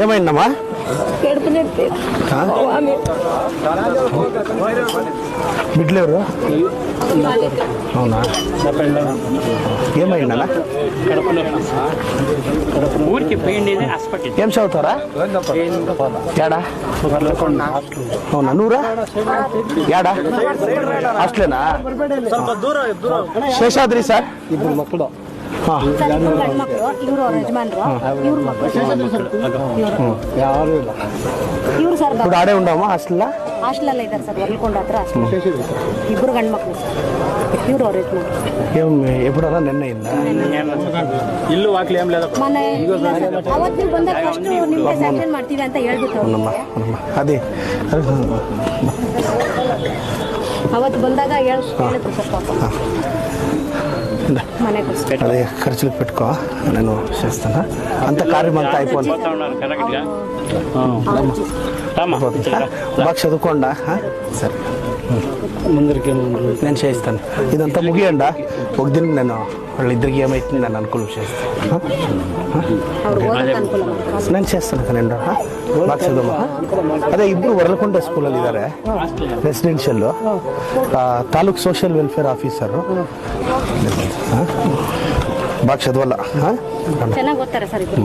ఏమైందమ్మా? బిడ్డలు ఎవరు? అవునా? ఏమైందన్నా? ఏం చదువుతారా? ఏడా? అవునా? నూరా? ఏడా? హాస్టలేనా? శేషాద్రి సార్. ఇప్పుడు మಕ್ಕಳು ఇప్పుడు ఆడే ఉండమా హాస్టల్లో? హాస్టల్లో ఇದ್ದಾರೆ సార్, వరల్కొండ హತ್ರ ఇద్దరు గండు మಕ್ಕಳು ఇವರು ఏం ఎప్పుడన్నా నిన్న అయిందా? ಇಲ್ಲು ವಾಕ್ಲಿ ಏನ್ లేదు మన ಅವತ್ತು ಬಂದಾಗ ಫಸ್ಟ್ ನಿಮಗೆ ಸ್ಯಾಂಕ್ಷನ್ ಮಾಡ್ತೀವಿ ಅಂತ ಹೇಳ್ಬಿಟ್ಟು ಅದೇ ಅವತ್ತು ಬಂದಾಗ ಹೇಳಿದ್ರು ಸರ್ ಪಾಪ. అదే ఖర్చులకు పెట్టుకో, నేను చేస్తాను. అంత కార్యం అంతా అయిపోయింది. బాగా చదువుకోండా? సరే, ముందరికి నేను చేస్తాను. ఇదంతా ముగియండా ఒక దిన నేను వాళ్ళిద్దరికి ఏమైతుంది నేను అనుకూలం చేస్తాను. నేను చేస్తాను కనండి. బాగా చదువు. అదే ఇప్పుడు వరలకొండ స్కూಲಲ್ಲಿ ಇದ್ದಾರೆ, residential taluk social welfare officer. ಬಾగా చదవాల. ಚೆನ್ನಾಗಿ ಓದ್ತಾರೆ ಸರ್ ಇಬ್ಬರು.